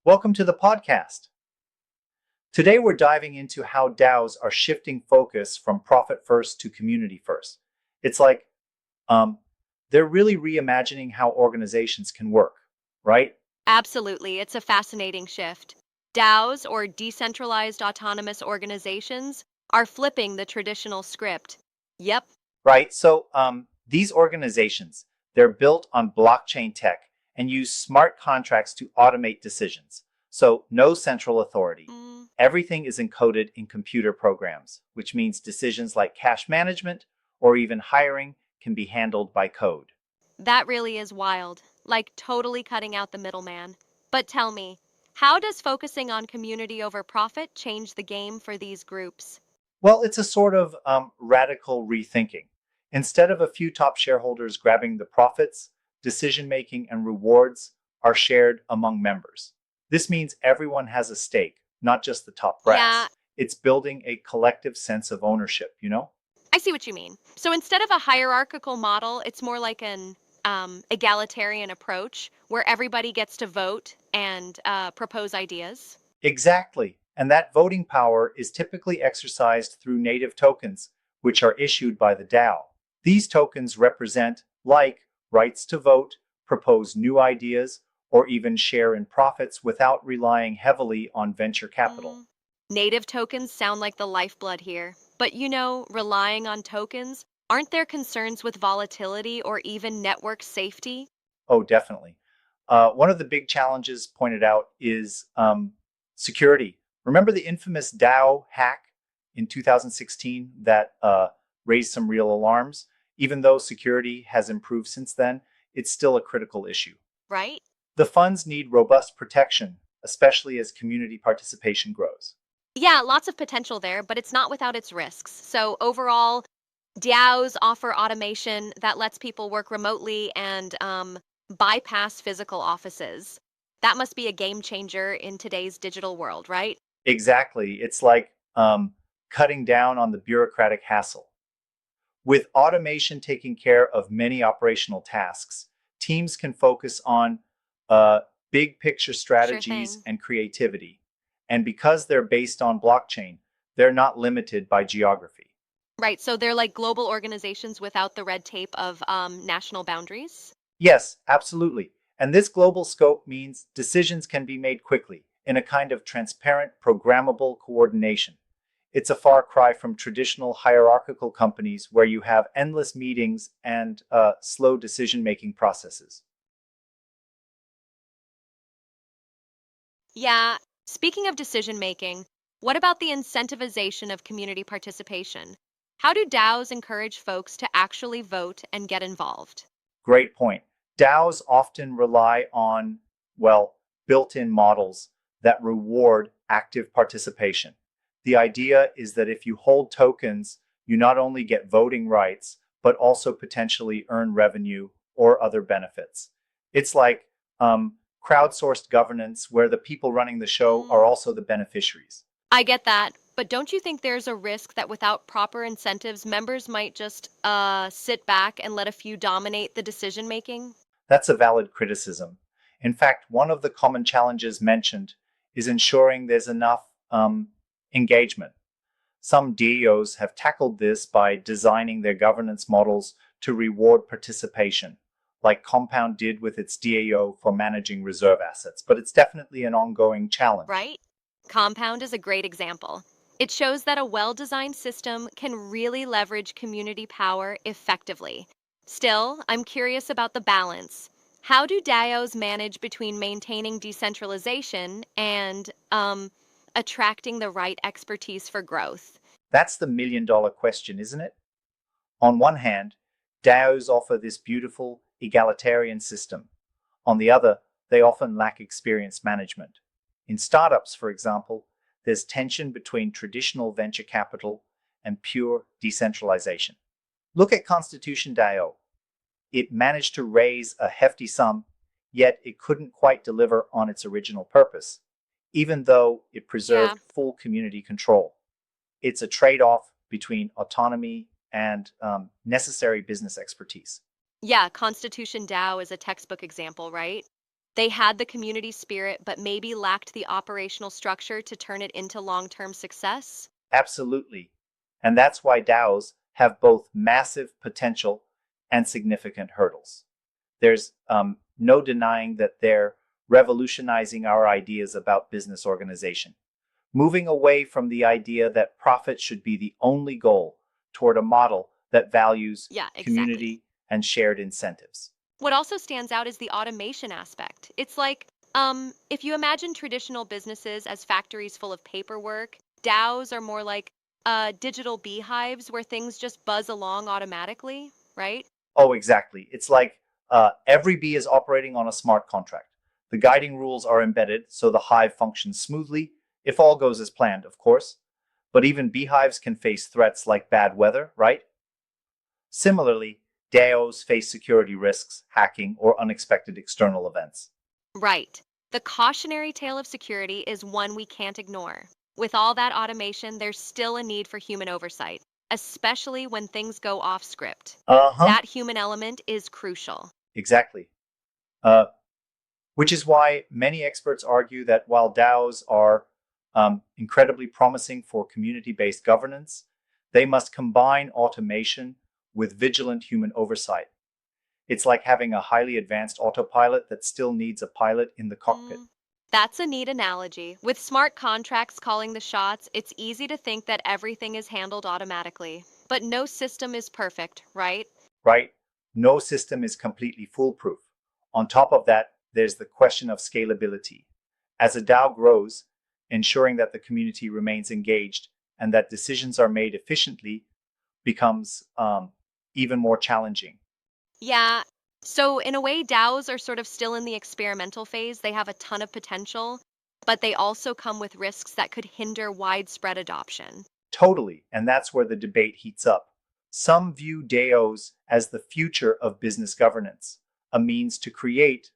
Welcome to the podcast. Today we're diving into how DAOs are shifting focus from profit first to community first. It's like um, they're really reimagining how organizations can work, right? Absolutely. It's a fascinating shift. DAOs, or decentralized autonomous organizations, are flipping the traditional script. Yep, Right. So these organizations, they're built on blockchain tech and use smart contracts to automate decisions. So no central authority. mm, Everything is encoded in computer programs, which means decisions like cash management or even hiring can be handled by code. that really is wild. Like totally cutting out the middleman. But tell me, how does focusing on community over profit change the game for these groups? Well, it's a sort of radical rethinking. Instead of a few top shareholders grabbing the profits, decision making and rewards are shared among members. This means everyone has a stake, not just the top Yeah, brass. It's building a collective sense of ownership, you know? I see what you mean. So instead of a hierarchical model, it's more like an egalitarian approach where everybody gets to vote and propose ideas. Exactly. And that voting power is typically exercised through native tokens, which are issued by the DAO. These tokens represent, like, rights to vote, propose new ideas, or even share in profits without relying heavily on venture capital. Mm. Native tokens sound like the lifeblood here. But relying on tokens, aren't there concerns with volatility or even network safety? Oh, definitely. One of the big challenges pointed out is security. Remember the infamous DAO hack in 2016 that raised some real alarms? Even though security has improved since then, it's still a critical issue. Right? The funds need robust protection, especially as community participation grows. Yeah, lots of potential there, but it's not without its risks. So overall, DAOs offer automation that lets people work remotely and bypass physical offices. That must be a game changer in today's digital world, right? Exactly. It's like cutting down on the bureaucratic hassle. With automation taking care of many operational tasks, teams can focus on uh, big picture Sure strategies thing. and creativity. And because they're based on blockchain, they're not limited by geography. Right. So they're like global organizations without the red tape of national boundaries. Yes, absolutely. And this global scope means decisions can be made quickly in a kind of transparent, programmable coordination. It's a far cry from traditional hierarchical companies where you have endless meetings and slow decision making processes. Yeah. Speaking of decision making, what about the incentivization of community participation? How do DAOs encourage folks to actually vote and get involved? Great point. DAOs often rely on, well, built in models that reward active participation. The idea is that if you hold tokens, you not only get voting rights, but also potentially earn revenue or other benefits. It's like crowdsourced governance where the people running the show are Mm, also the beneficiaries. I get that, but don't you think there's a risk that without proper incentives, members might just sit back and let a few dominate the decision making? That's a valid criticism. In fact, one of the common challenges mentioned is ensuring there's enough engagement. Some DAOs have tackled this by designing their governance models to reward participation, like Compound did with its DAO for managing reserve assets, but it's definitely an ongoing challenge. Right? Compound is a great example. It shows that a well designed system can really leverage community power effectively. Still, I'm curious about the balance. How do DAOs manage between maintaining decentralization and attracting the right expertise for growth? That's the $1 million question, isn't it? On one hand, DAOs offer this beautiful egalitarian system. On the other, they often lack experienced management. In startups, for example, there's tension between traditional venture capital and pure decentralization. Look at Constitution DAO. It managed to raise a hefty sum, yet it couldn't quite deliver on its original purpose, even though it Yeah. preserved full community control. It's a trade off between autonomy and necessary business expertise. Yeah, Constitution DAO is a textbook example, right? They had the community spirit, but maybe lacked the operational structure to turn it into long-term success? Absolutely. And that's why DAOs have both massive potential and significant hurdles. There's no denying that they're revolutionizing our ideas about business organization, moving away from the idea that profit should be the only goal toward a model that values Yeah, exactly. community and shared incentives. What also stands out is the automation aspect. It's like, if you imagine traditional businesses as factories full of paperwork, DAOs are more like digital beehives where things just buzz along automatically, right? Oh, exactly. It's like every bee is operating on a smart contract. The guiding rules are embedded so the hive functions smoothly, if all goes as planned, of course. But even beehives can face threats like bad weather, right? Similarly, DAOs face security risks, hacking, or unexpected external events. Right. The cautionary tale of security is one we can't ignore. With all that automation, there's still a need for human oversight, especially when things go off script. Uh huh. That human element is crucial. Exactly. Uh, which is why many experts argue that while DAOs are incredibly promising for community based governance, they must combine automation with vigilant human oversight. It's like having a highly advanced autopilot that still needs a pilot in the cockpit. Mm, that's a neat analogy. With smart contracts calling the shots, it's easy to think that everything is handled automatically. But no system is perfect, right? Right? No system is completely foolproof. On top of that, there's the question of scalability. As a DAO grows, ensuring that the community remains engaged and that decisions are made efficiently becomes even more challenging. Yeah. So, in a way, DAOs are sort of still in the experimental phase. They have a ton of potential, but they also come with risks that could hinder widespread adoption. Totally, and that's where the debate heats up. Some view DAOs as the future of business governance, a means to create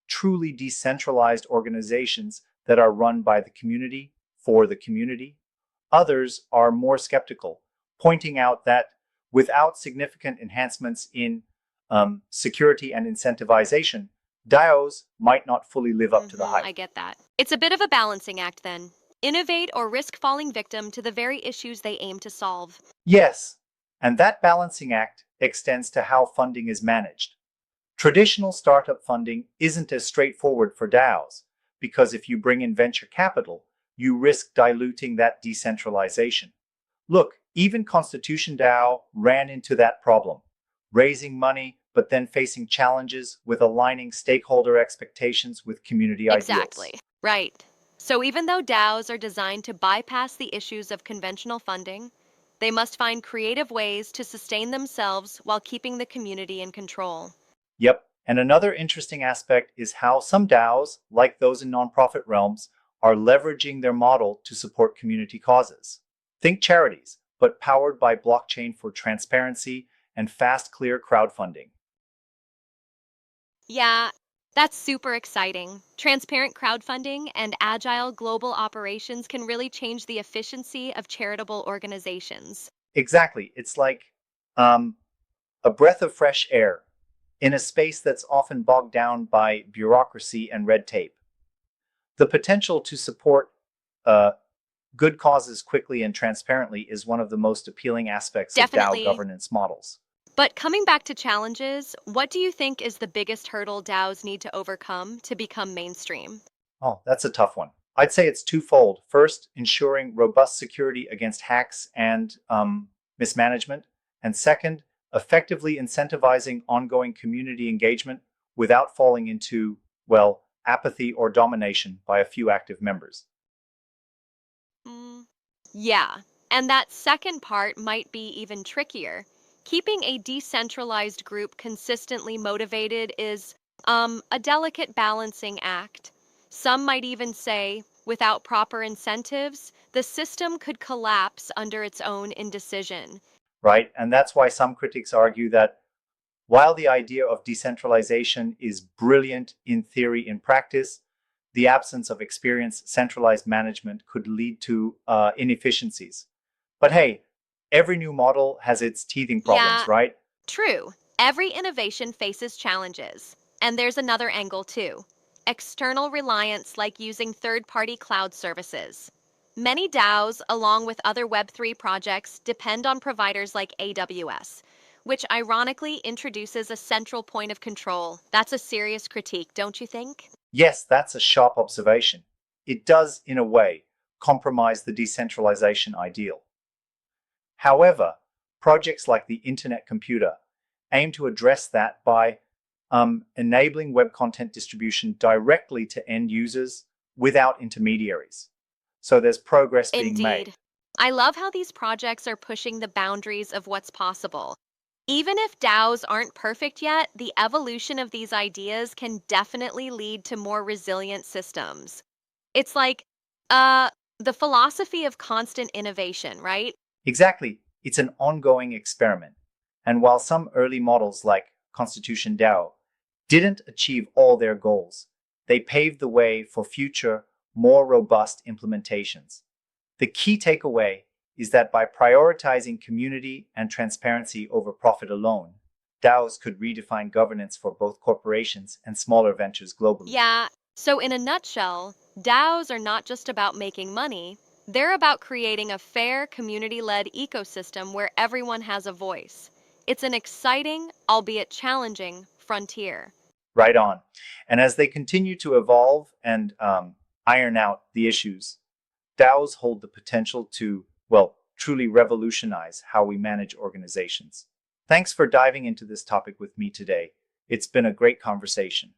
truly decentralized organizations that are run by the community for the community. Others are more skeptical, pointing out that without significant enhancements in security and incentivization, DAOs might not fully live up to the I hype. get that. It's a bit of a balancing act then. Innovate or risk falling victim to the very issues they aim to solve. Yes, and that balancing act extends to how funding is managed. Traditional startup funding isn't as straightforward for DAOs, because if you bring in venture capital, you risk diluting that decentralization. Look, even Constitution DAO ran into that problem, raising money but then facing challenges with aligning stakeholder expectations with community ideals. Exactly. Right. So even though DAOs are designed to bypass the issues of conventional funding, they must find creative ways to sustain themselves while keeping the community in control. Yep. And another interesting aspect is how some DAOs, like those in nonprofit realms, are leveraging their model to support community causes. Think charities, but powered by blockchain for transparency and fast, clear crowdfunding. Yeah, that's super exciting. Transparent crowdfunding and agile global operations can really change the efficiency of charitable organizations. Exactly. It's like um, a breath of fresh air in a space that's often bogged down by bureaucracy and red tape. The potential to support uh, good causes quickly and transparently is one of the most appealing aspects of DAO Definitely. governance models. But coming back to challenges, what do you think is the biggest hurdle DAOs need to overcome to become mainstream? Oh, that's a tough one. I'd say it's twofold. First, ensuring robust security against hacks and mismanagement. And second, effectively incentivizing ongoing community engagement without falling into, well, apathy or domination by a few active members. Mm, yeah, and that second part might be even trickier. Keeping a decentralized group consistently motivated is a delicate balancing act. Some might even say, without proper incentives, the system could collapse under its own indecision. Right? And that's why some critics argue that while the idea of decentralization is brilliant in theory, in practice, the absence of experienced centralized management could lead to inefficiencies. But hey, every new model has its teething problems, Yeah, right? true. Every innovation faces challenges. And there's another angle too: external reliance, like using third-party cloud services. Many DAOs, along with other Web3 projects, depend on providers like AWS, which ironically introduces a central point of control. That's a serious critique, don't you think? Yes, that's a sharp observation. It does, in a way, compromise the decentralization ideal. However, projects like the Internet Computer aim to address that by enabling web content distribution directly to end users without intermediaries. So there's progress being made. Indeed. I love how these projects are pushing the boundaries of what's possible. Even if DAOs aren't perfect yet, the evolution of these ideas can definitely lead to more resilient systems. It's like uh the philosophy of constant innovation, right? Exactly, it's an ongoing experiment. And while some early models like Constitution DAO didn't achieve all their goals, they paved the way for future, more robust implementations. The key takeaway is that by prioritizing community and transparency over profit alone, DAOs could redefine governance for both corporations and smaller ventures globally. Yeah, so in a nutshell, DAOs are not just about making money, they're about creating a fair, community-led ecosystem where everyone has a voice. It's an exciting, albeit challenging, frontier. Right on. And as they continue to evolve and iron out the issues, DAOs hold the potential to, well, truly revolutionize how we manage organizations. Thanks for diving into this topic with me today. It's been a great conversation.